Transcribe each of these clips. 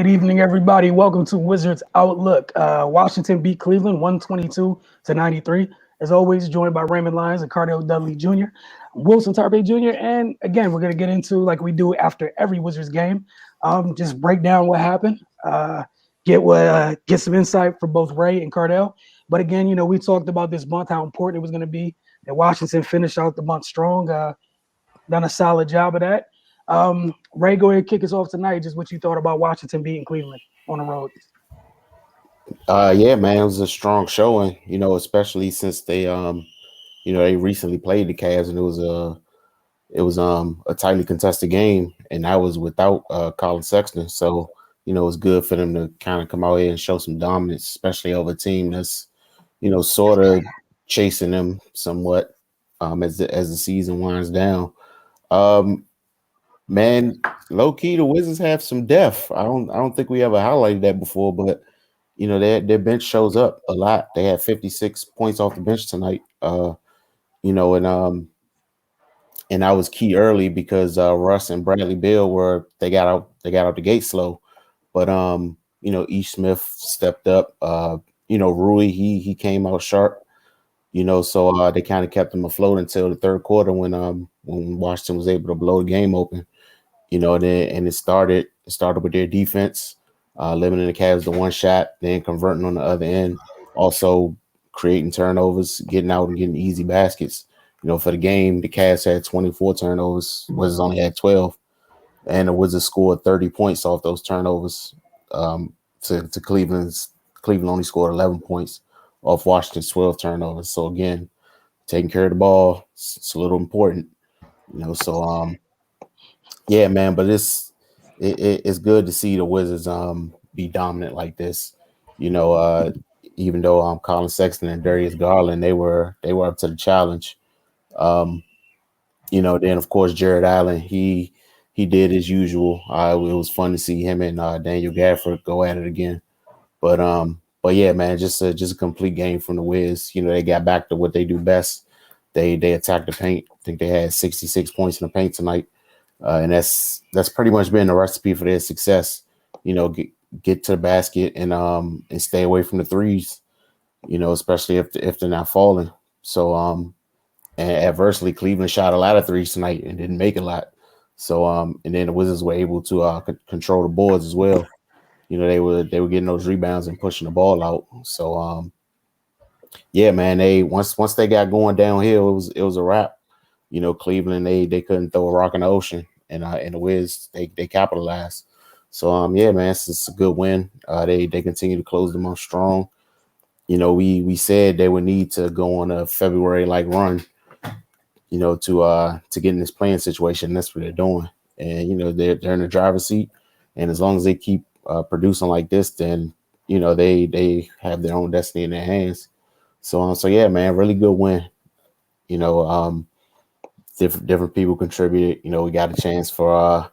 Good evening, everybody. Welcome to Wizards Outlook. Washington beat Cleveland 122-93. As always, joined by Raymond Lyons and Cardell Dudley Jr., Wilson Tarpe Jr. And again, we're going to get into, like we do after every Wizards game, just break down what happened, get some insight from both Ray and Cardell. But again, we talked about this month, how important it was going to be that Washington finish out the month strong. Done a solid job of that. Ray, go ahead and kick us off tonight. Just what you thought about Washington beating Cleveland on the road. Yeah, man, it was a strong showing, especially since they recently played the Cavs and it was a tightly contested game, and that was without Colin Sexton. So, it's good for them to kind of come out here and show some dominance, especially over a team that's, sort of chasing them somewhat as the season winds down. Um, Man, low key, the Wizards have some depth. I don't think we ever highlighted that before, but their bench shows up a lot. They had 56 points off the bench tonight. You know, and um and that was key early because Russ and Bradley Beal they got out the gate slow. But Ish Smith stepped up. Rui he came out sharp. So they kind of kept him afloat until the third quarter when Washington was able to blow the game open. And it started with their defense, limiting the Cavs to one shot, then converting on the other end, also creating turnovers, getting out and getting easy baskets. For the game, the Cavs had 24 turnovers, Wizards only had 12, and the Wizards scored 30 points off those turnovers. To Cleveland only scored 11 points off Washington's 12 turnovers. So again, taking care of the ball, it's a little important. So yeah, man, but it's good to see the Wizards be dominant like this. You know, uh, Even though Colin Sexton and Darius Garland they were up to the challenge. Um, then of course Jared Allen he did his usual. It was fun to see him and Daniel Gafford go at it again. But yeah, man, just a complete game from the Wiz. They got back to what they do best. They attacked the paint. I think they had 66 points in the paint tonight. And that's pretty much been the recipe for their success. Get to the basket and stay away from the threes. Especially if they're not falling. So and adversely, Cleveland shot a lot of threes tonight and didn't make a lot. So and then the Wizards were able to control the boards as well. They were getting those rebounds and pushing the ball out. So yeah, man, they once they got going downhill, it was a wrap. Cleveland they couldn't throw a rock in the ocean, and the Wiz they capitalized. So yeah, man, it's a good win. They continue to close the month strong. We said they would need to go on a February like run, to get in this playing situation. That's what they're doing, and they're in the driver's seat. And as long as they keep producing like this, then they have their own destiny in their hands. So yeah, man, really good win. You know, um, different people contributed. We got a chance for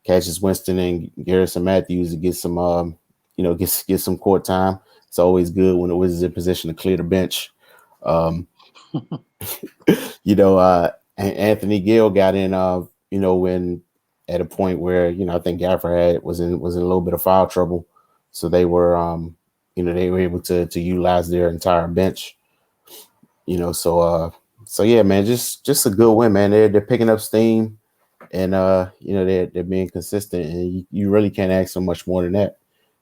Cassius Winston and Garrison Matthews to get some get some court time. It's always good when the Wizards in position to clear the bench. Um, Anthony Gill got in. When at a point where I think Gafford was in a little bit of foul trouble, so they were able to utilize their entire bench. So yeah, man, just a good win, man. They're picking up steam, and they're being consistent, and you really can't ask for much more than that.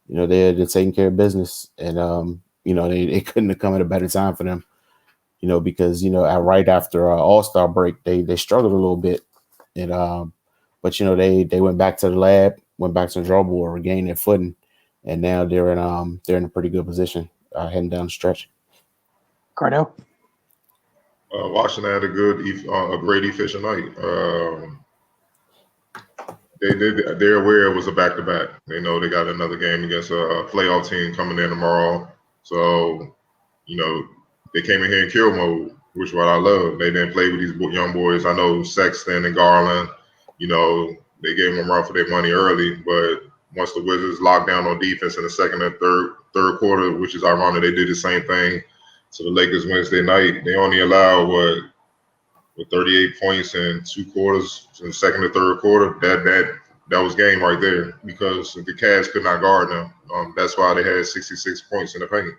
They're taking care of business, and they couldn't have come at a better time for them. Because right after All-Star break, they struggled a little bit, and but they went back to the lab, went back to the drawing board, regained their footing, and now they're in a pretty good position heading down the stretch. Cardell? Washington had a great efficient night. They're aware it was a back to back. They know they got another game against a playoff team coming in tomorrow. So they came in here in kill mode, which is what I love. They didn't play with these young boys. I know Sexton and Garland. They gave them a run for their money early, but once the Wizards locked down on defense in the second and third quarter, which is ironic, they did the same thing to the Lakers Wednesday night. They only allowed with 38 points in two quarters in the second and third quarter. That that was game right there because the Cavs could not guard them. That's why they had 66 points in the paint.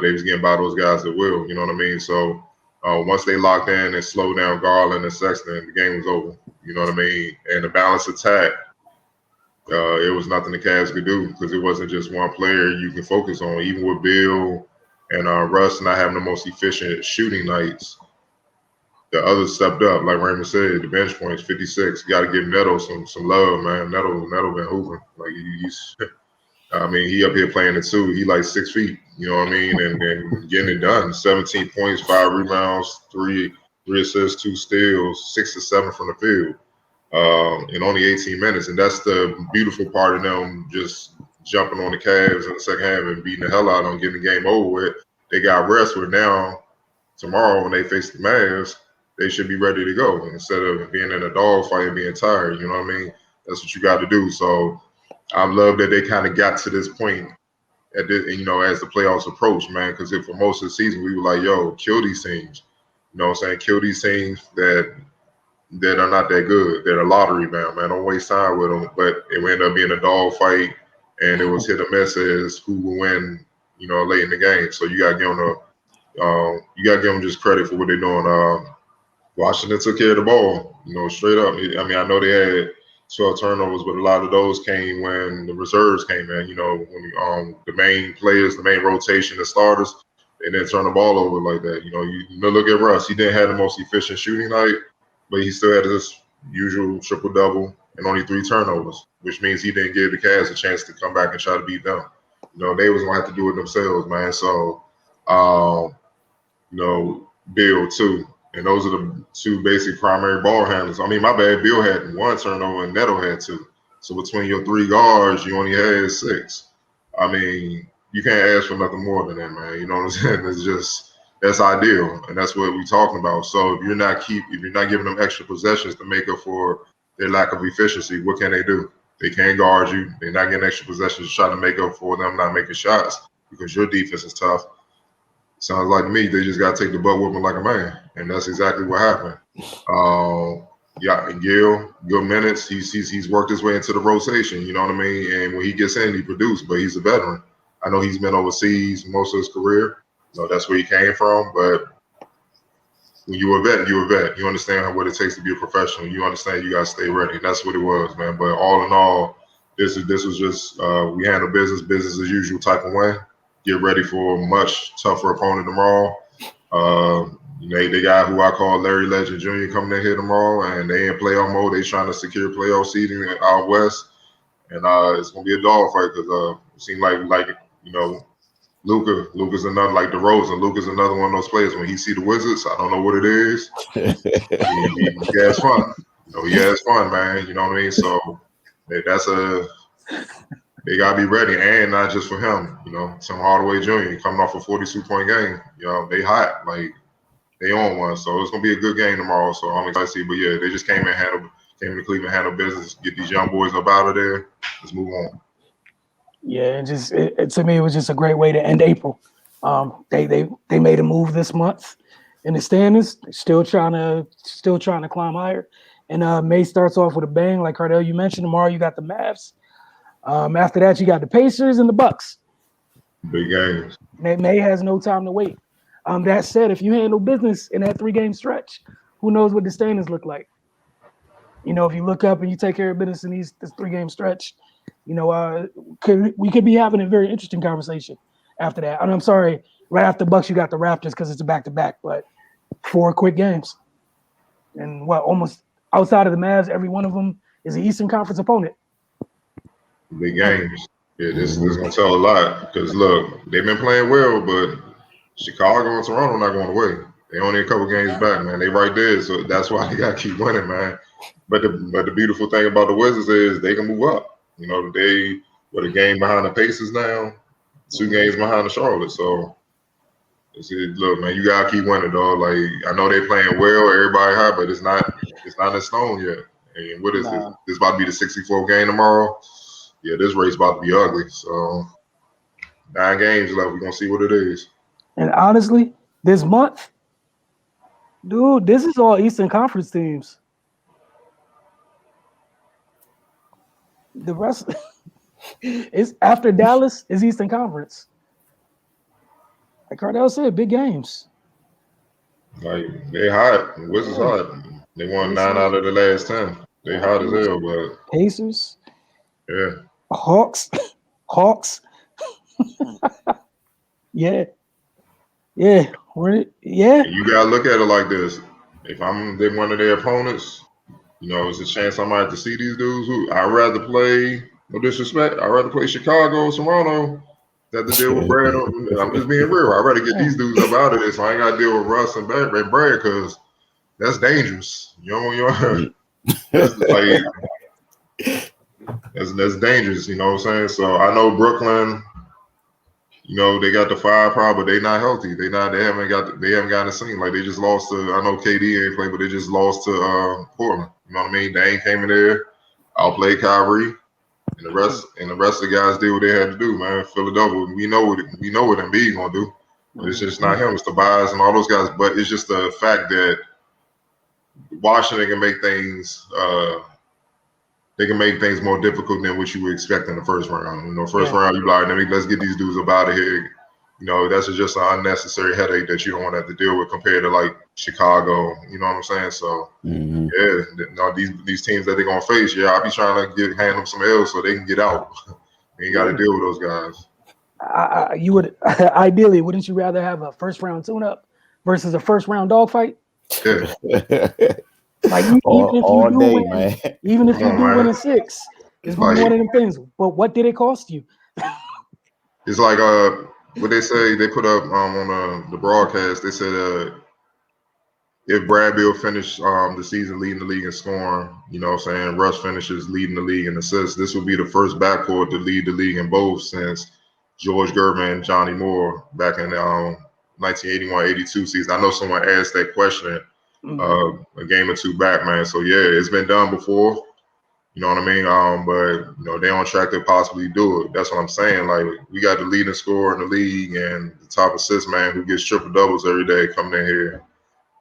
They was getting by those guys at will. You know what I mean? So once they locked in and slowed down Garland and Sexton, the game was over. You know what I mean? And the balanced attack, it was nothing the Cavs could do because it wasn't just one player you can focus on. Even with Bill and Russ not having the most efficient shooting nights, the others stepped up. Like Raymond said, the bench points 56. You got to give Neto some love, man. Neto been hooping. Like he's, I mean, he up here playing it too. He like 6 feet. You know what I mean? And getting it done. 17 points, 5 rebounds, three assists, 2 steals, 6 to 7 from the field. In only 18 minutes. And that's the beautiful part of them just jumping on the Cavs in the second half and beating the hell out of them, getting the game over with. They got rest where now, tomorrow when they face the Mavs, they should be ready to go instead of being in a dogfight and being tired. You know what I mean? That's what you got to do. So I love that they kind of got to this point at this, you know, as the playoffs approach, man, because for most of the season, we were like, yo, kill these teams. You know what I'm saying? Kill these teams that are not that good. They're a lottery bound, man. Don't waste time with them. But it ended up being a dog fight, and it was hit or miss as who will win, you know, late in the game. So you got to give them just credit for what they're doing. Washington took care of the ball, you know, straight up. I mean, I know they had 12 turnovers, but a lot of those came when the reserves came in. You know, when the main players, the main rotation, the starters, they didn't turn the ball over like that. You know, you look at Russ. He didn't have the most efficient shooting night, but he still had his usual triple-double and only 3 turnovers, which means he didn't give the Cavs a chance to come back and try to beat them. You know, they was going to have to do it themselves, man. So, you know, Bill, too. And those are the 2 basic primary ball handlers. I mean, my bad, Bill had 1 turnover and Neto had 2. So between your 3 guards, you only had 6. I mean, you can't ask for nothing more than that, man. You know what I'm saying? It's just, that's ideal, and that's what we're talking about. So if you're not giving them extra possessions to make up for their lack of efficiency, what can they do? They can't guard you. They're not getting extra possessions to try to make up for them not making shots because your defense is tough. Sounds like to me they just got to take the butt whooping like a man, and that's exactly what happened. Yeah, and Gil, good minutes. He's worked his way into the rotation. You know what I mean? And when he gets in, he produced. But he's a veteran. I know he's been overseas most of his career. So that's where he came from. But when you're a vet, you're a vet. You understand what it takes to be a professional. You understand you got to stay ready. That's what it was, man. But all in all, this was just we handle business as usual type of win. Get ready for a much tougher opponent tomorrow. They got who I call Larry Legend Jr. coming in here tomorrow, and they in playoff mode. They trying to secure playoff seeding out west, and it's gonna be a dogfight because it seems like you know, Luka's another like DeRozan. Luka's another one of those players. When he see the Wizards, I don't know what it is. he has fun. You know, he has fun, man. You know what I mean? So they gotta be ready, and not just for him. You know, Tim Hardaway Jr. coming off a 42-point game. You know, they hot, like they on one. So it's gonna be a good game tomorrow. So I'm excited to see. But yeah, they just came to Cleveland, handle business, get these young boys up out of there. Let's move on. Yeah, to me, it was just a great way to end April. They made a move this month in the standings. Still trying to climb higher. And May starts off with a bang, like Cardell you mentioned. Tomorrow you got the Mavs. After that, you got the Pacers and the Bucks. Big games. May has no time to wait. That said, if you handle business in that 3-game stretch, who knows what the standings look like? You know, if you look up and you take care of business in this 3-game stretch, you know, we could be having a very interesting conversation after that. And I'm sorry, right after Bucks, you got the Raptors because it's a back-to-back, but 4 quick games. And almost outside of the Mavs, every one of them is an Eastern Conference opponent. Big games. Yeah, this is going to tell a lot because, look, they've been playing well, but Chicago and Toronto not going away. They only a couple games back, man. They right there, so that's why they got to keep winning, man. But the beautiful thing about the Wizards is they can move up. You know, they with a game behind the Pacers now, 2 games behind the Charlotte. So, look, man, you got to keep winning, dog. Like, I know they playing well, everybody high, but it's not in stone yet. And what is this? This about to be the 64th game tomorrow. Yeah, this race about to be ugly. So 9 games left. We're gonna see what it is. And honestly, this month, dude, this is all Eastern Conference teams. The rest is after Dallas is Eastern Conference. Like Cardell said, big games. Like they hot. Wizards hot. They won 9 out of the last 10. They hot as hell, but Pacers, yeah. Hawks. Yeah. Yeah. You gotta look at it like this. If I'm one of their opponents, it's a chance I might have to see these dudes who I'd rather play, no disrespect, I'd rather play Chicago or Toronto than to deal with Brad. I'm just being real. I'd rather get these dudes up out of this. So I ain't gotta deal with Russ and Brad because that's dangerous. That's like that's dangerous, you know what I'm saying? So I know Brooklyn, they got the firepower, but they not healthy. They haven't gotten a scene. Like they just lost to, I know KD ain't played, but they just lost to Portland. You know what I mean? Dame came in there, outplayed Kyrie, and the rest of the guys did what they had to do, man. Philadelphia, we know what Embiid gonna do. But it's just not him, it's Tobias and all those guys. But it's just the fact that Washington can make things more difficult than what you would expect in the first round. Round, you like, let's get these dudes up out of here. That's just an unnecessary headache that you don't want to have to deal with compared to like Chicago. You know what I'm saying? So these teams that they're gonna face, I'll be trying to hand them some L's so they can get out. You got to deal with those guys. You would ideally, wouldn't you rather have a first round tune-up versus a first round dogfight? Yeah. Like even if you do win in 6, it's one of them things. But what did it cost you? It's like what they say they put up on the broadcast. They said if Brad Beal finished the season leading the league in scoring, Russ finishes leading the league in assists, this will be the first backcourt to lead the league in both since George Gervin and Johnny Moore back in 1981-82 season. I know someone asked that question a game or two back, man. So it's been done before. You know what I mean? But they're on track to possibly do it. That's what I'm saying. Like we got the leading scorer in the league and the top assist man who gets triple doubles every day coming in here.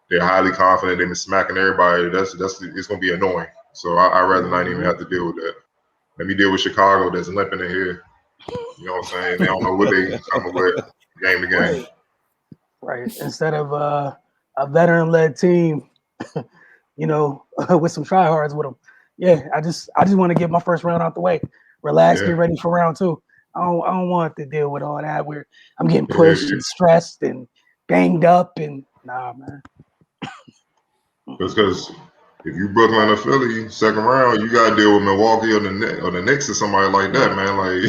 They're highly confident. They've been smacking everybody. It's gonna be annoying. So I'd rather not even have to deal with that. Let me deal with Chicago that's limping in here. You know what I'm saying? They don't know what they coming with game to game. Right. Instead of a veteran-led team, with some tryhards with them. Yeah, I just want to get my first round out the way. Relax, get ready for round 2. I don't want to deal with all that where I'm getting pushed and stressed and banged up and nah, man. Because if you Brooklyn or Philly, second round, you gotta deal with Milwaukee or the Knicks or somebody like that, man. Like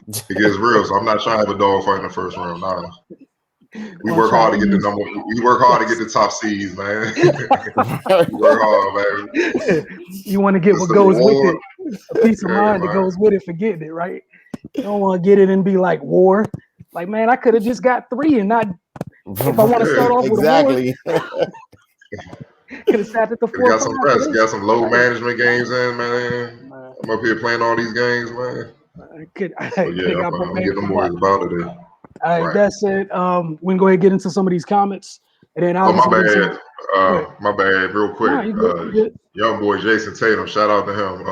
it gets real. So I'm not trying to have a dog fight in the first round. Nah. We work hard to get the top seeds, man. We work hard, man. You want to get what goes with it, a peace of mind that goes with it for getting it, right? You don't want to get it and be like war. Like, man, I could have just got 3 and not. If I want to start off with war, could have sat at the 4. Got some rest. Got some low management games in, man. I'm up here playing all these games, man. I'm gonna get them boys about it. All right, that's it. We can go ahead and get into some of these comments. And then my bad. Real quick. Young boy Jason Tatum, shout out to him.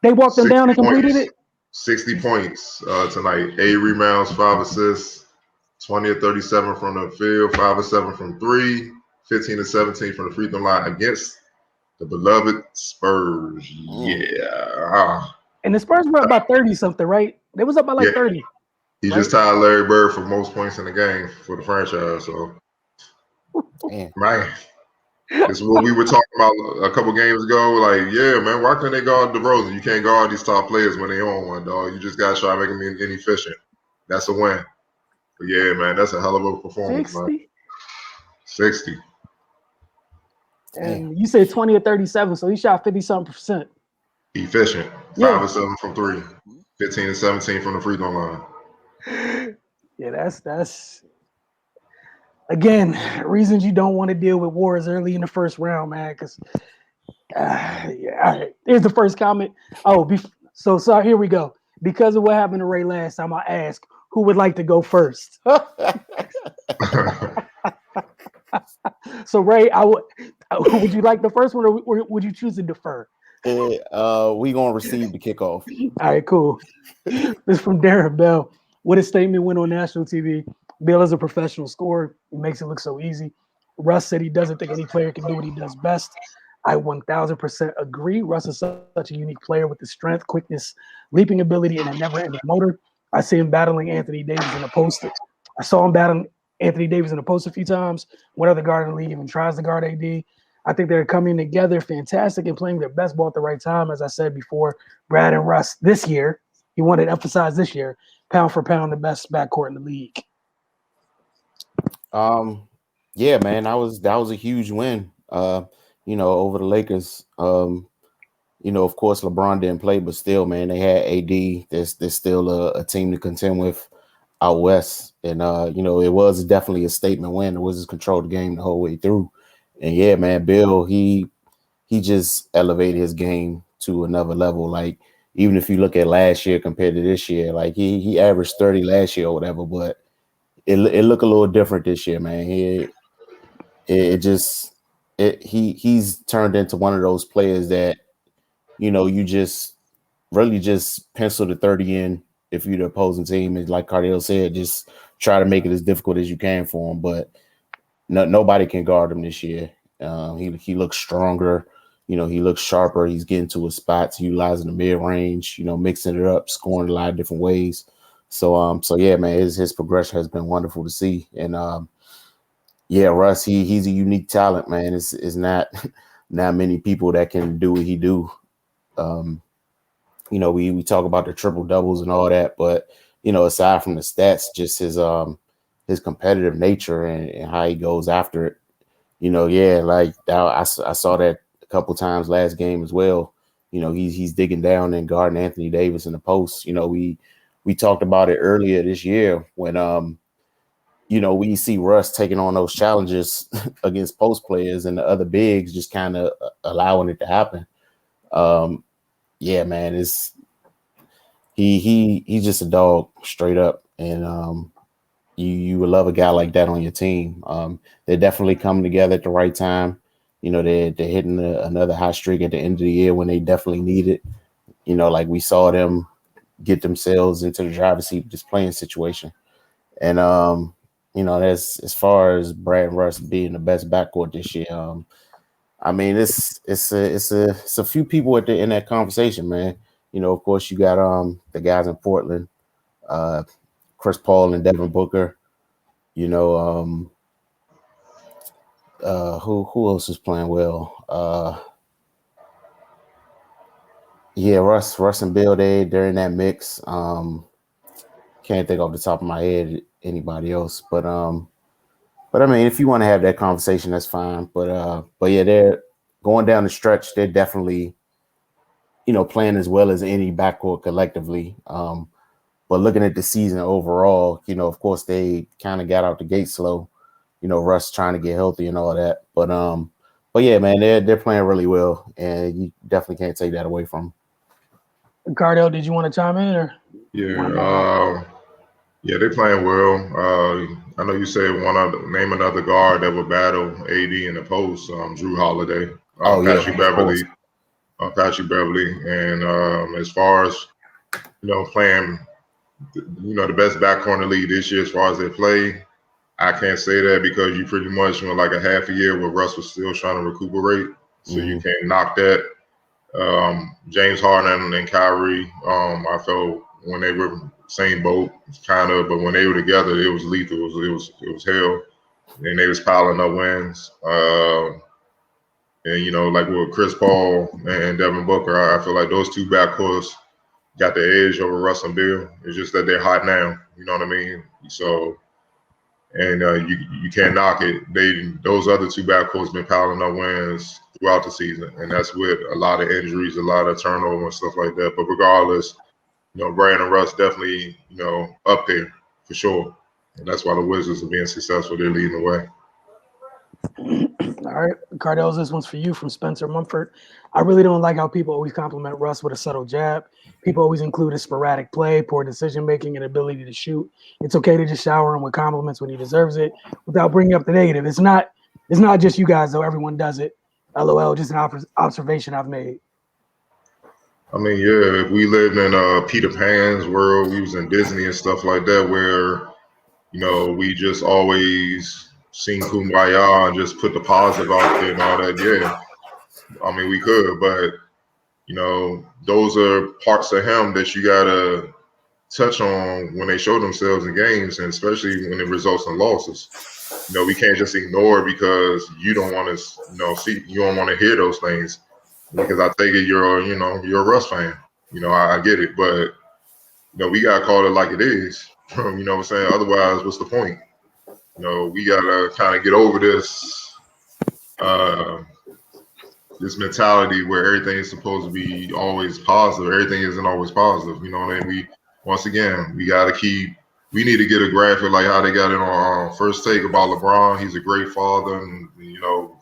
They walked him down and completed it? 60 points tonight. 8 rebounds, 5 assists, 20 of 37 from the field, 5 of 7 from 3, 15 of 17 from the free throw line against the beloved Spurs. Yeah. And the Spurs were about 30-something, right? They was up by 30. He just tied Larry Bird for most points in the game for the franchise. So, man, this is what we were talking about a couple games ago. Like, man, why can't they guard DeRozan? You can't guard these top players when they on one, dog. You just got to try to make them inefficient. That's a win. But, man, that's a hell of a performance, 60? Man. 60. And you said 20 or 37, so he shot 50-something%. Efficient. 5 of 7 from 3. 15 and 17 from the free throw line. Yeah, that's again reasons you don't want to deal with wars early in the first round, man. Because all right. Here's the first comment. So here we go. Because of what happened to Ray last time, I asked who would like to go first. So Ray, would you like the first one, or would you choose to defer? We gonna receive the kickoff. All right, cool. This is from Darren Bell. What a statement went on national TV. Bill is a professional scorer. He makes it look so easy. Russ said he doesn't think any player can do what he does best. I 1000% agree. Russ is such a unique player with the strength, quickness, leaping ability, and a never-ending motor. I see him battling Anthony Davis in the post. I saw him battling Anthony Davis in the post a few times. What other guard in the league even tries to guard AD? I think they're coming together fantastic and playing their best ball at the right time. As I said before, Brad and Russ this year, he wanted to emphasize this year, pound for pound, the best backcourt in the league. Yeah, man, that was a huge win. Over the Lakers. Of course, LeBron didn't play, but still, man, they had AD. There's still a team to contend with out west, and it was definitely a statement win. The Wizards controlled the game the whole way through, and yeah, man, Bill, he just elevated his game to another level. Like, even if you look at last year compared to this year, like he averaged 30 last year or whatever, but it looked a little different this year, man. He's turned into one of those players that, you just really just pencil the 30 in if you're the opposing team. And like Cardale said, just try to make it as difficult as you can for him. But nobody can guard him this year. He looks stronger. He looks sharper. He's getting to his spots, utilizing the mid-range, mixing it up, scoring a lot of different ways. So yeah, man, his progression has been wonderful to see. And yeah, Russ, he's a unique talent, man. It's not many people that can do what he do. We talk about the triple doubles and all that, but aside from the stats, just his competitive nature and how he goes after it. Like I saw that a couple times last game as well. He's digging down and guarding Anthony Davis in the post. We talked about it earlier this year when we see Russ taking on those challenges against post players and the other bigs just kind of allowing it to happen. Yeah, man, he's just a dog straight up, and you would love a guy like that on your team. They're definitely coming together at the right time. They're hitting another hot streak at the end of the year when they definitely need it. Like we saw them get themselves into the driver's seat of this playing situation, and that's as far as Brad and Russ being the best backcourt this year. I mean, it's a few people in that conversation, man. Of course, you got the guys in Portland, Chris Paul and Devin Booker. Who else is playing well? Yeah, Russ and Bill, they're in that mix. Can't think off the top of my head anybody else, but I mean, if you want to have that conversation, that's fine. But yeah, they're going down the stretch. They're definitely, playing as well as any backcourt collectively. But looking at the season overall, of course they kind of got out the gate slow. Russ trying to get healthy and all that. But yeah, man, they're playing really well, and you definitely can't take that away from them. Cardell, did you want to chime in? Or? Yeah, they're playing well. I know you said name another guard that would battle AD in the post. Drew Holiday, Patrick Beverly, and as far as playing, the best backcourt in the league this year as far as they play, I can't say that because you pretty much went like a half a year where Russ was still trying to recuperate, so you can't knock that. James Harden and Kyrie, I felt when they were same boat, kind of, but when they were together, it was lethal. It was hell, and they was piling up wins. And like with Chris Paul and Devin Booker, I feel like those two backcourts got the edge over Russ and Bill. It's just that they're hot now. You know what I mean? So, and you can't knock it. Those other two backcourts been piling up wins throughout the season, and that's with a lot of injuries, a lot of turnover and stuff like that. But regardless, Brad and Russ definitely, up there for sure. And that's why the Wizards are being successful. They're leading the way. All right, Cardell, this one's for you from Spencer Mumford. I really don't like how people always compliment Russ with a subtle jab. People always include his sporadic play, poor decision-making, and ability to shoot. It's okay to just shower him with compliments when he deserves it without bringing up the negative. It's not just you guys, though. Everyone does it. LOL, just an observation I've made. I mean, yeah, if we lived in Peter Pan's world, we was in Disney and stuff like that, where we just always sing Kumbaya and just put the positive out there and all that. Yeah, I mean, we could, but those are parts of him that you gotta touch on when they show themselves in games, and especially when it results in losses. We can't just ignore it because you don't want to, see, you don't want to hear those things. Because I take it you're a Russ fan. I get it, but we gotta call it like it is. You know what I'm saying? Otherwise, what's the point? We gotta kind of get over this this mentality where everything is supposed to be always positive. Everything isn't always positive. You know what I mean? We need to get a graphic like how they got it on First Take about LeBron. He's a great father and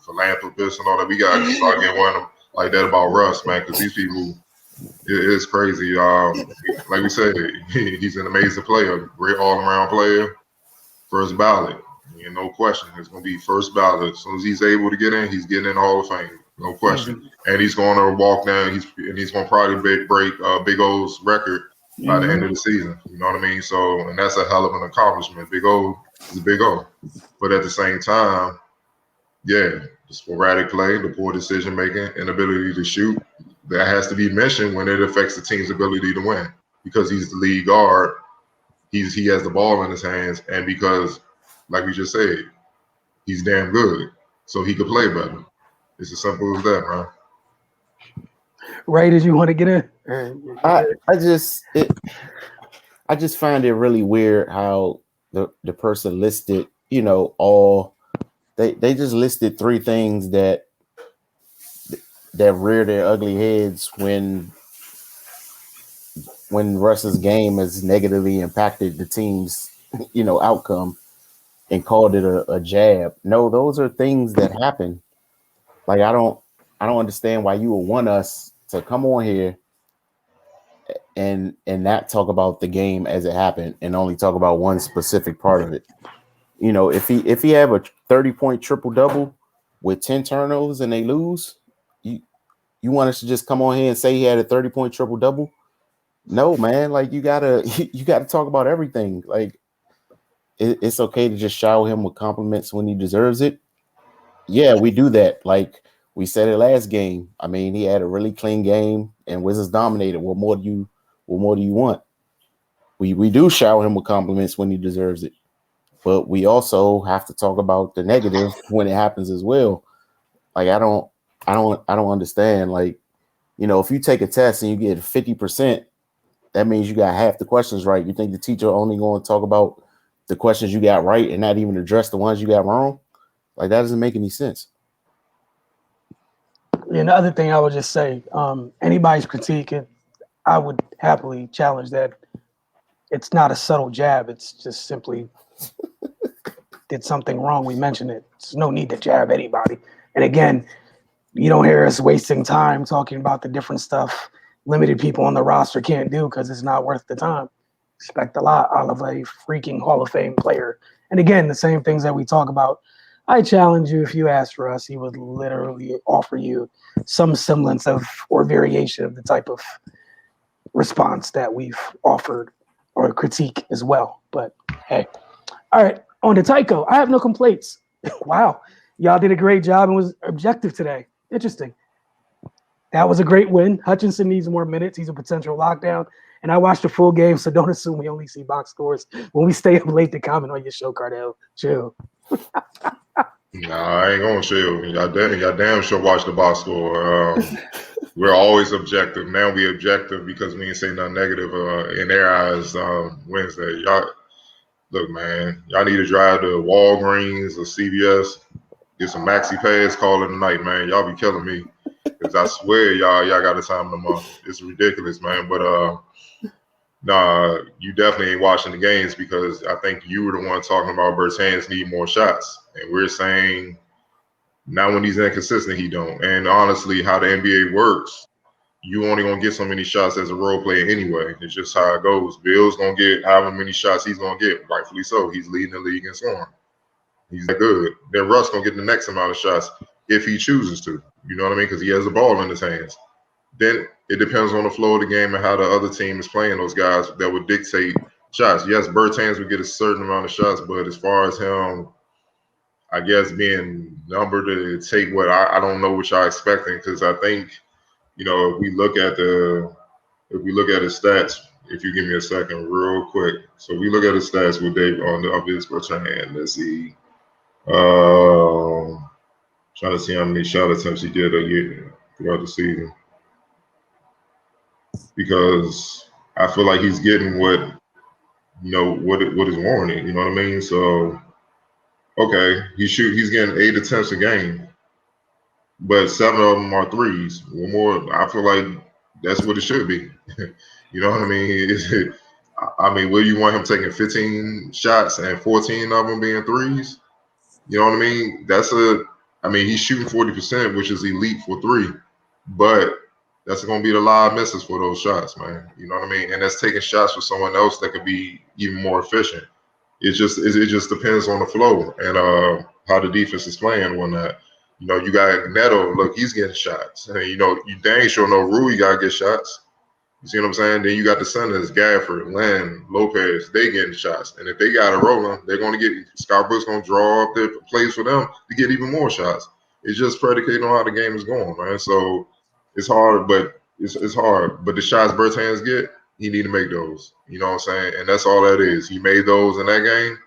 philanthropist and all that. We got to start getting one like that about Russ, man, because these people, it's crazy. Like we said, he's an amazing player, great all-around player, first ballot. No question, it's going to be first ballot. As soon as he's able to get in, he's getting in the Hall of Fame, no question. And he's going to walk down. He's going to probably break Big O's record by the end of the season. You know what I mean? So, and that's a hell of an accomplishment. Big O is a Big O, but at the same time, yeah, the sporadic play, the poor decision making, inability to shoot, that has to be mentioned when it affects the team's ability to win. Because he's the lead guard, he has the ball in his hands, and because, like we just said, he's damn good, so he could play better. It's as simple as that, man. Ray, did you want to get in? I just find it really weird how the person listed, all they just listed 3 things that rear their ugly heads when Russ's game has negatively impacted the team's outcome, and called it a jab. No, those are things that happen. Like I don't understand why you would want us to come on here and not talk about the game as it happened and only talk about one specific part of it. If he have a 30-point triple-double with 10 turnovers and they lose, you want us to just come on here and say he had a 30-point triple-double? No, man. Like you gotta talk about everything. Like it's okay to just shower him with compliments when he deserves it. Yeah, we do that. Like we said it last game. I mean, he had a really clean game and Wizards dominated. What more do you want? We do shower him with compliments when he deserves it. But we also have to talk about the negative when it happens as well. Like I don't understand. Like, if you take a test and you get 50%, that means you got half the questions right. You think the teacher only going to talk about the questions you got right and not even address the ones you got wrong? Like that doesn't make any sense. And the other thing I would just say, anybody's critique, I would happily challenge that it's not a subtle jab. It's just simply did something wrong. We mentioned it. There's no need to jab anybody. And again, you don't hear us wasting time talking about the different stuff limited people on the roster can't do because it's not worth the time. Expect a lot out of a freaking Hall of Fame player. And again, the same things that we talk about. I challenge you, if you asked for us, he would literally offer you some semblance of or variation of the type of response that we've offered or critique as well. But hey, all right, on to Tycho. I have no complaints. Wow, y'all did a great job and was objective today. Interesting. That was a great win. Hutchinson needs more minutes. He's a potential lockdown. And I watched the full game, so don't assume we only see box scores. When we stay up late to comment on your show, Cardell, chill. Nah, I ain't gonna chill. Y'all damn sure watch the box score. We're always objective. Now we objective because we ain't say nothing negative in their eyes Wednesday. Y'all, look, man, y'all need to drive to Walgreens or CVS, get some maxi pads, call it a night, man. Y'all be killing me. Because I swear y'all got the time of the month. It's ridiculous, man. But nah, you definitely ain't watching the games because I think you were the one talking about Bertans need more shots. And we're saying now when he's inconsistent, he don't. And honestly, how the NBA works, you only gonna get so many shots as a role player anyway. It's just how it goes. Bill's gonna get however many shots he's gonna get, rightfully so. He's leading the league in scoring. He's that good. Then Russ gonna get the next amount of shots if he chooses to. You know what I mean? Because he has the ball in his hands. then it depends on the flow of the game and how the other team is playing those guys that would dictate shots. Yes, Bertans would get a certain amount of shots, but as far as him, I guess being numbered to take what I don't know what y'all expecting, because I think, if we look at his stats, if you give me a second real quick. So we look at his stats with Dave on the his Bertrand. Let's see. Trying to see how many shot attempts he did a year throughout the season. Because I feel like he's getting what is warranted. You know what I mean? So okay, he's getting 8 attempts a game, but 7 of them are threes. One more, I feel like that's what it should be. You know what I mean? Will you want him taking 15 shots and 14 of them being threes? You know what I mean? He's shooting 40%, which is elite for 3, but that's going to be the lot of misses for those shots, man. You know what I mean? And that's taking shots for someone else that could be even more efficient. It just depends on the flow and how the defense is playing and whatnot. You got Neto. Look, he's getting shots. And, you dang sure know Rui got to get shots. You see what I'm saying? Then you got the centers, Gafford, Len, Lopez. They getting shots. And if they got a rolling, they're going to get – Scott Brooks going to draw up their plays for them to get even more shots. It's just predicated on how the game is going, man. So it's hard, but it's hard. But the shots Bertans get, he need to make those. You know what I'm saying? And that's all that is. He made those in that game.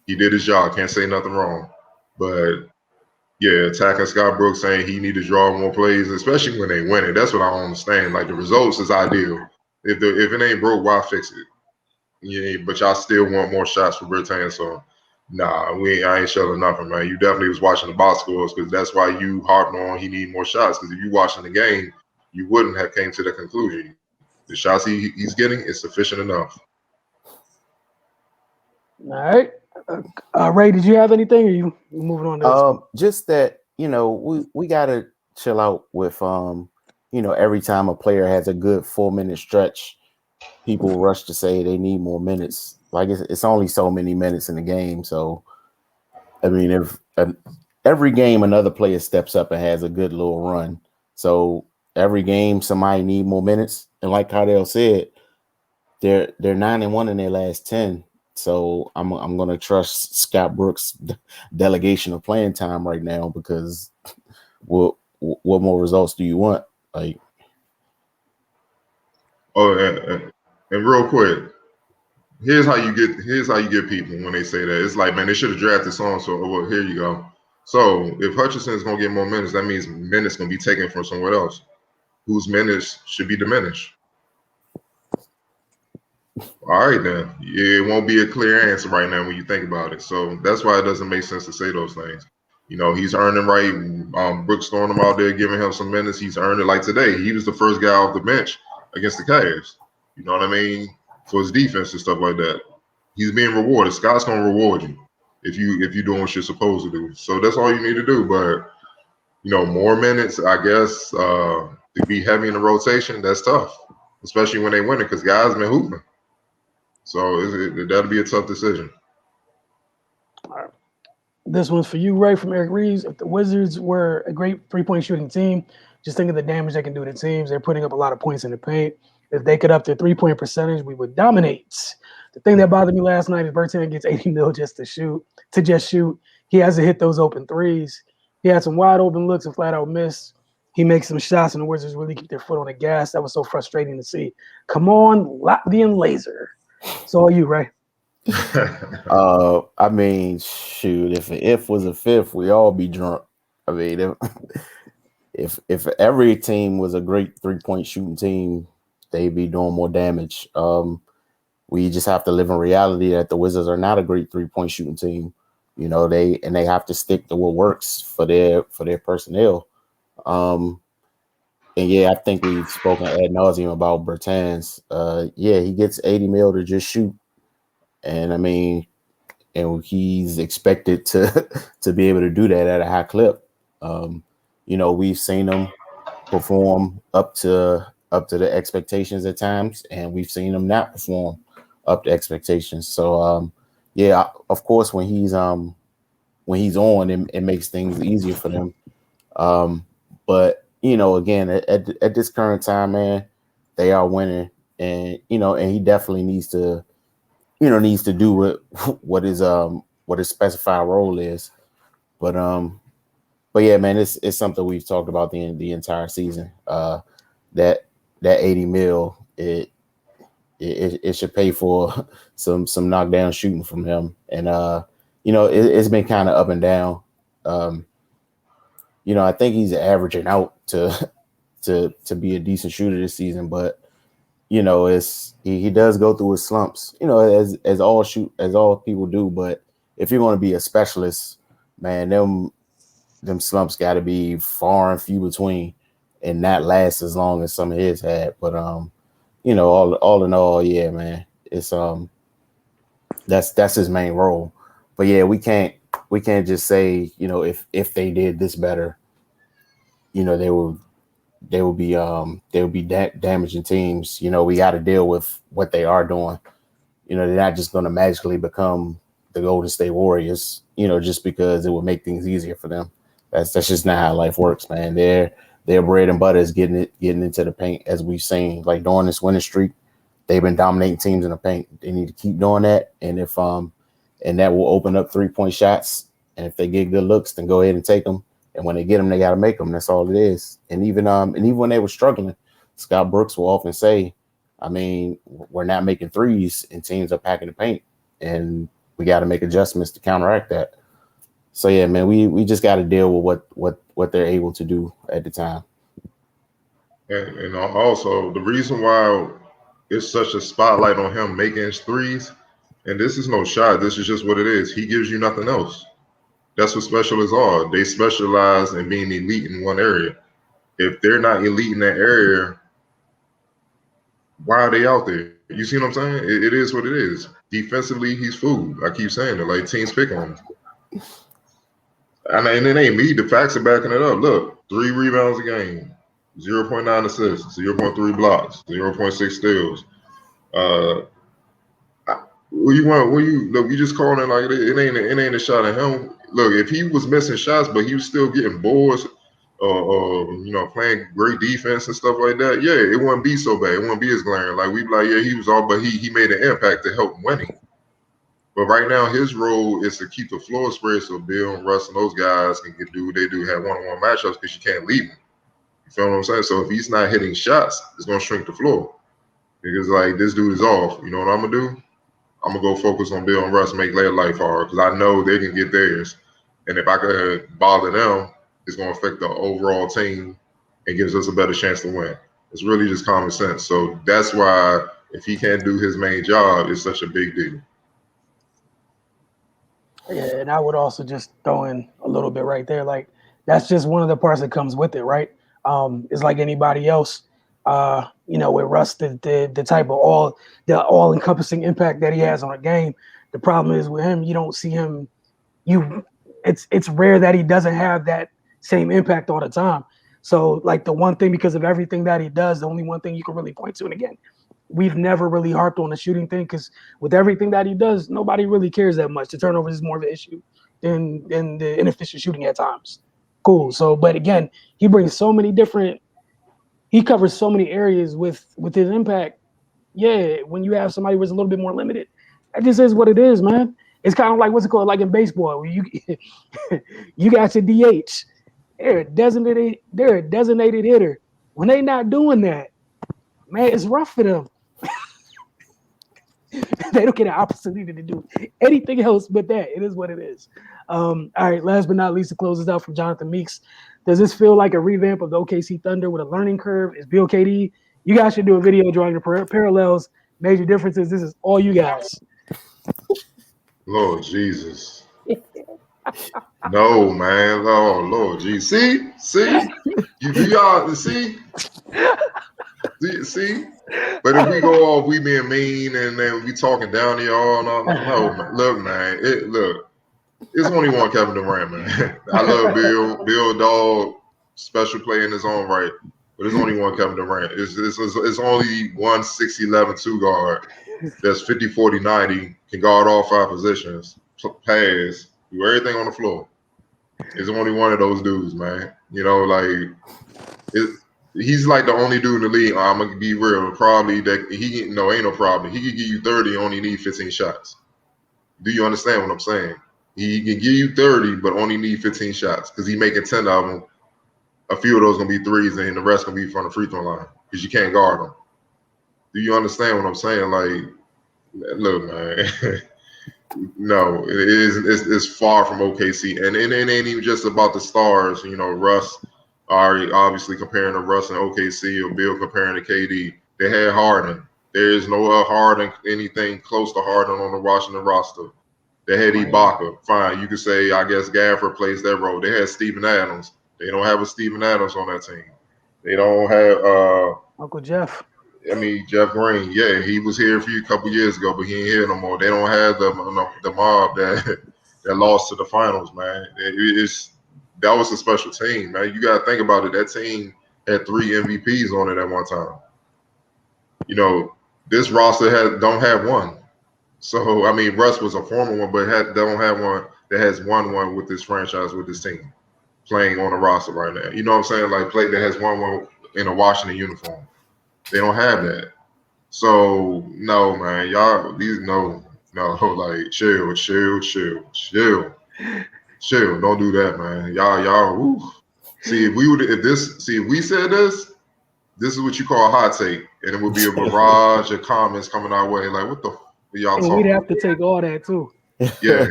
He did his job. Can't say nothing wrong. But, yeah, attacking Scott Brooks, saying he need to draw more plays, especially when they win it. That's what I don't understand. Like, the results is ideal. If it ain't broke, why fix it? Yeah, but y'all still want more shots for Bertans. So, nah, I ain't shelling nothing, man. You definitely was watching the box scores, because that's why you harping on he need more shots. Because if you watching the game, you wouldn't have came to the conclusion. The shots he's getting is sufficient enough. All right. Ray, did you have anything, or you moving on to this? Just that, we gotta chill out with every time a player has a good 4-minute stretch, people rush to say they need more minutes. Like it's only so many minutes in the game. So if every game another player steps up and has a good little run. So every game somebody need more minutes. And like Cardell said, they're 9-1 in their last 10. So I'm gonna trust Scott Brooks' delegation of playing time right now, because what more results do you want? Like, and real quick, here's how you get people when they say that. It's like, man, they should have drafted so-and-so. Well, here you go. So if Hutchinson is gonna get more minutes, that means minutes gonna be taken from somewhere else, whose minutes should be diminished. All right, then. It won't be a clear answer right now when you think about it. So that's why it doesn't make sense to say those things. He's earning right. Brooks throwing him out there, giving him some minutes. He's earned it. Like today, he was the first guy off the bench against the Cavs. You know what I mean? For his defense and stuff like that. He's being rewarded. Scott's gonna reward you if you're doing what you're supposed to do. So that's all you need to do. But more minutes, I guess, to be heavy in the rotation, that's tough, especially when they win it, because guys been hooping. So that'll be a tough decision. All right. This one's for you, Ray, from Eric Reeves. If the Wizards were a great 3-point shooting team, just think of the damage they can do to teams. They're putting up a lot of points in the paint. If they could up their 3-point percentage, we would dominate. The thing that bothered me last night is Bertan gets $80 million just to shoot. He hasn't hit those open threes. He had some wide open looks and flat out missed. He makes some shots, and the Wizards really keep their foot on the gas. That was so frustrating to see. Come on, Latvian laser. So are you, Ray? Shoot, if was a fifth, we all be drunk. If every team was a great 3-point shooting team, they'd be doing more damage. We just have to live in reality that the Wizards are not a great 3-point shooting team. They have to stick to what works for their personnel. And yeah, I think we've spoken ad nauseum about Bertans. He gets $80 million to just shoot, and he's expected to be able to do that at a high clip. We've seen him perform up to the expectations at times, and we've seen him not perform up to expectations. So of course, when he's on, it makes things easier for them. But again, at this current time, man, they are winning, and and he definitely needs to do what his specified role is. But yeah, man, it's something we've talked about the entire season. That 80 mil, it should pay for some knockdown shooting from him, and it's been kind of up and down. I think he's averaging out to be a decent shooter this season, but he does go through his slumps, as all people do. But if you're going to be a specialist, man, them slumps got to be far and few between, and not last as long as some of his had. But all in all, yeah, man, it's that's his main role. But yeah, we can't just say if they did this better, they would be damaging teams. We got to deal with what they are doing. They're not just going to magically become the Golden State Warriors, just because it would make things easier for them. That's just not how life works, man. Their bread and butter is getting into the paint, as we've seen. Like during this winning streak, they've been dominating teams in the paint. They need to keep doing that, and if and that will open up 3-point shots. And if they get good looks, then go ahead and take them. And when they get them, they got to make them. That's all it is. And even when they were struggling, Scott Brooks will often say, I mean, we're not making threes and teams are packing the paint, and we got to make adjustments to counteract that. So yeah, man, we just got to deal with what they're able to do at the time. And also the reason why it's such a spotlight on him making his threes, and this is no shot, this is just what it is. He gives you nothing else. That's what specialists are. They specialize in being elite in one area. If they're not elite in that area, why are they out there? You see what I'm saying? It is what it is. Defensively, he's food. I keep saying it. Like, teams pick on him. And it ain't me. The facts are backing it up. Look, 3 rebounds a game, 0.9 assists, 0.3 blocks, 0.6 steals. Look, you just calling it like it ain't a shot at him. Look, if he was missing shots, but he was still getting boards, playing great defense and stuff like that, yeah, it wouldn't be so bad. It wouldn't be as glaring. Like, we'd be like, yeah, he was all, but he made an impact to help winning. But right now, his role is to keep the floor spread so Bill and Russ and those guys can do what they do, have one-on-one matchups, because you can't leave him. You feel what I'm saying? So if he's not hitting shots, it's going to shrink the floor. Because, like, this dude is off. You know what I'm going to do? I'm going to go focus on Bill and Russ, make their life hard, because I know they can get theirs. And if I could bother them, it's going to affect the overall team and gives us a better chance to win. It's really just common sense. So that's why if he can't do his main job, it's such a big deal. Yeah, and I would also just throw in a little bit right there. Like, that's just one of the parts that comes with it, right? It's like anybody else. With Russ, the type of all-encompassing impact that he has on a game. The problem is with him, you don't see him. It's rare that he doesn't have that same impact all the time. So, like, the one thing, because of everything that he does, the only one thing you can really point to, and again, we've never really harped on the shooting thing, because with everything that he does, nobody really cares that much. The turnovers is more of an issue than the inefficient shooting at times. Cool. So, but again, he brings he covers so many areas with his impact. Yeah, when you have somebody who's a little bit more limited, that just is what it is, man. It's kind of like, what's it called, like in baseball, where you got your DH. They're a designated hitter. When they not doing that, man, it's rough for them. They don't get an opportunity to do anything else but that. It is what it is. All right, last but not least, to close this out from Jonathan Meeks. Does this feel like a revamp of the OKC Thunder with a learning curve? Is Bill KD? You guys should do a video drawing the parallels, major differences. This is all you guys. Lord Jesus. No, man. Oh, Lord Jesus. See? Y'all see? See? But if we go off, we being mean, and then we talking down to y'all and all. No, look, man. It's only one Kevin Durant, man. I love Bill. Bill, dog, special player in his own right. But there's only one Kevin Durant. It's only one 6'11" 2 guard that's 50, 40, 90, can guard all 5 positions, pass, do everything on the floor. There's only one of those dudes, man. Like, He's like the only dude in the league. I'm gonna be real. Probably that ain't no problem. He can give you 30, only need 15 shots. Do you understand what I'm saying? He can give you 30, but only need 15 shots because he making 10 of them. A few of those gonna be threes, and the rest gonna be from the free throw line because you can't guard them. Do you understand what I'm saying? Like, look, man. No, it is. It's far from OKC, and it ain't even just about the stars. You know, Russ are obviously comparing to Russ and OKC, or Bill comparing to KD. They had Harden. There is no Harden, anything close to Harden on the Washington roster. They had Ibaka. Fine, you could say, I guess Gafford plays that role. They had Steven Adams. They don't have a Steven Adams on that team. They don't have Uncle Jeff. I mean, Jeff Green, yeah, he was here a couple years ago, but he ain't here no more. They don't have the mob that lost to the finals, man. That was a special team, man. You got to think about it. That team had 3 MVPs on it at one time. You know, this roster don't have one. So, I mean, Russ was a former one, but don't have one that has won with this franchise, with this team, playing on the roster right now. You know what I'm saying? Like, play that has won in a Washington uniform. They don't have that. So no, man, y'all like chill. Don't do that, man. Y'all. Woo. See, if we said this is what you call a hot take, and it would be a barrage of comments coming our way. Like, what the y'all talking? We'd have to take all that too. Yeah.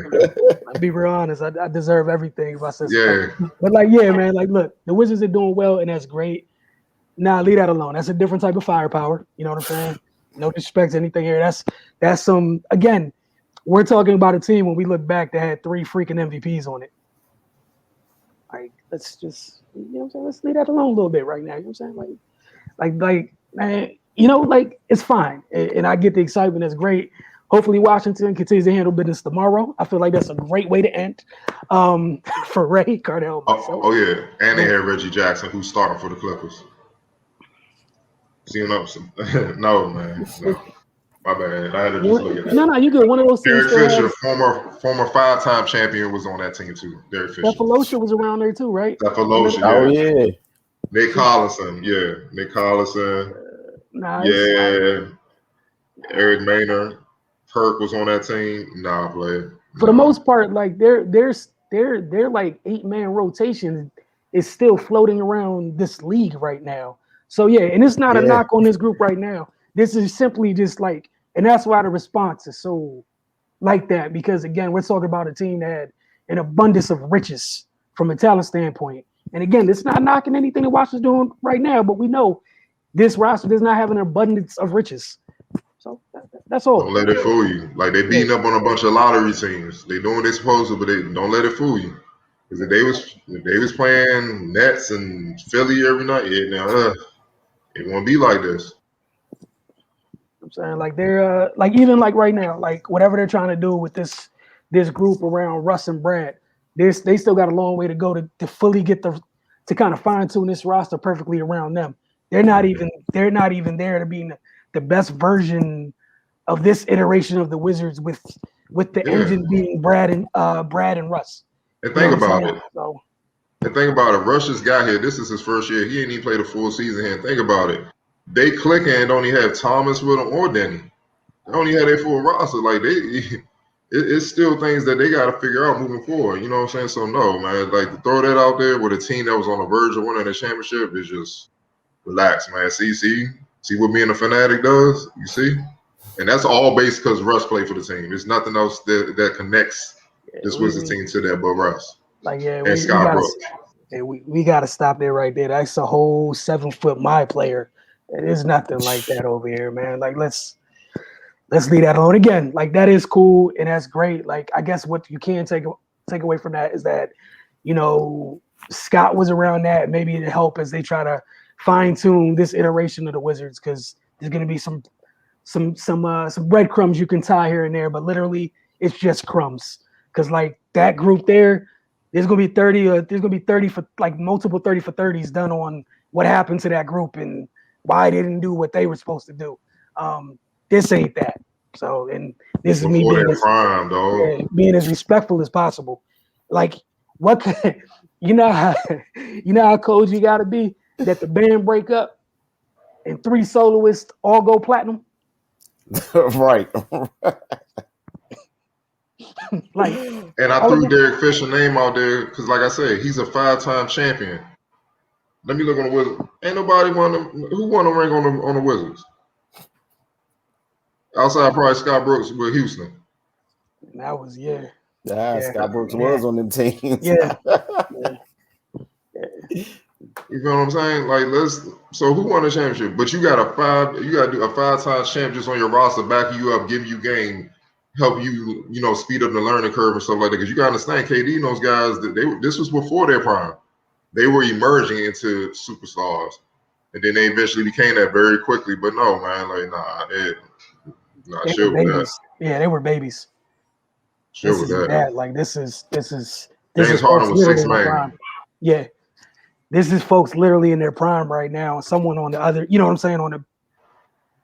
I'll be real honest. I deserve everything if I said yeah. But like, yeah, man. Like, look, the Wizards are doing well, and that's great. Nah, leave that alone. That's a different type of firepower. You know what I'm saying? No disrespect to anything here. That's some, again, we're talking about a team when we look back that had 3 freaking MVPs on it. Like, let's just, you know what I'm saying? Let's leave that alone a little bit right now. You know what I'm saying? Like, man, you know, like, it's fine. And I get the excitement. That's great. Hopefully Washington continues to handle business tomorrow. I feel like that's a great way to end for Ray, Cardell. Oh, yeah. And they had Reggie Jackson, who's starting for the Clippers. No, man. No. My bad. I had to just look at that. No, you good. One of those things. Derek Fisher, former 5-time champion, was on that team too. Derek Fisher. Cephalosha was around there too, right? Cephalosha, yeah. Oh yeah. Nick Collison, yeah. Nick Collison. Yeah. Eric Maynard. Kirk was on that team. Nah, player. For the most part, like they're like 8-man rotation is still floating around this league right now. So yeah, and it's not a knock on this group right now. This is simply just like, and that's why the response is so like that, because again, we're talking about a team that had an abundance of riches from a talent standpoint. And again, it's not knocking anything that Washington's doing right now, but we know this roster does not have an abundance of riches. So that's all. Don't let it fool you. Like, they beating up on a bunch of lottery teams. They doing what they're supposed to, but they don't let it fool you. Because if they was playing Nets and Philly every night, it won't be like this. I'm saying, like, they're like, even like right now, like whatever they're trying to do with this group around Russ and Brad, they still got a long way to go to fully get to kind of fine tune this roster perfectly around them. They're not even there to be the best version of this iteration of the Wizards with the engine being Brad and Russ. And think about it. And think about it. Russ just got here. This is his first year. He ain't even played a full season here. And think about it. They click and only have Thomas with them or Denny. They only have their full roster. Like, it's still things that they got to figure out moving forward. You know what I'm saying? So no, man. Like, to throw that out there with a team that was on the verge of winning the championship is just relax, man. See what being a fanatic does. You see, and that's all based because Russ played for the team. There's nothing else that connects this Wizards team to that but Russ. Like, and Scott Brooks. We got to stop there right there. That's a whole 7-foot my player. There's nothing like that over here, man. Like, let's leave that alone. Again, like, that is cool and that's great. Like, I guess what you can take away from that is that, you know, Scott was around that. Maybe to help as they try to fine tune this iteration of the Wizards, because there's going to be some breadcrumbs you can tie here and there, but literally it's just crumbs. Because like that group there's going to be 30. There's going to be 30 for like multiple 30 for 30s done on what happened to that group and why they didn't do what they were supposed to do. This ain't that. So, and this is me being as respectful as possible. Like, what? You know how cold you got to be that the band break up and 3 soloists all go platinum? Right. Like, And I threw Derek Fisher name out there because, like I said, he's a 5-time champion. Let me look on the Wizards. Ain't nobody who won a ring on the Wizards? Outside probably Scott Brooks with Houston. that was yeah. Scott Brooks was on them teams. Yeah. You feel what I'm saying? Like, so who won the championship? But you got to do a 5-time champ just on your roster, backing you up, giving you game, help you, speed up the learning curve and stuff like that. Because you got to understand, KD and those guys, this was before their prime. They were emerging into superstars, and then they eventually became that very quickly. But no, man, they were babies. Yeah, they were babies. This is bad. Like this is James Harden was 6 man. Yeah. This is folks literally in their prime right now. Someone on the other, you know what I'm saying, on the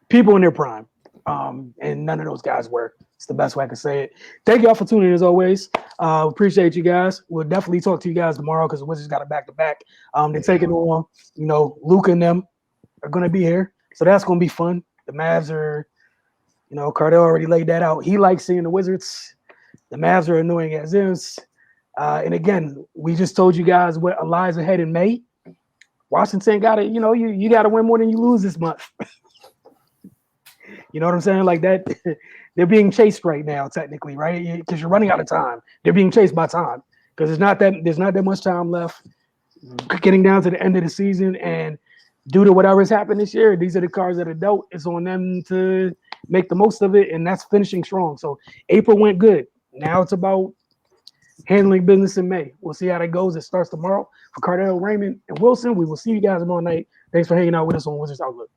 people in their prime. And none of those guys were. It's the best way I can say it. Thank y'all for tuning in as always. Appreciate you guys. We'll definitely talk to you guys tomorrow because the Wizards got a back-to-back. They're taking on, Luka and them are going to be here. So that's going to be fun. The Mavs are, Cardell already laid that out. He likes seeing the Wizards. The Mavs are annoying as is. And again, we just told you guys what lies ahead in May. Washington got to, you got to win more than you lose this month. You know what I'm saying? Like that, they're being chased right now, technically, right? Because you're running out of time. They're being chased by time because there's not that much time left. Getting down to the end of the season, and due to whatever's happened this year, these are the cards that are dealt. It's on them to make the most of it, and that's finishing strong. So April went good. Now it's about handling business in May. We'll see how that goes. It starts tomorrow. For Cardell, Raymond, and Wilson, we will see you guys tomorrow night. Thanks for hanging out with us on Wizards Outlook.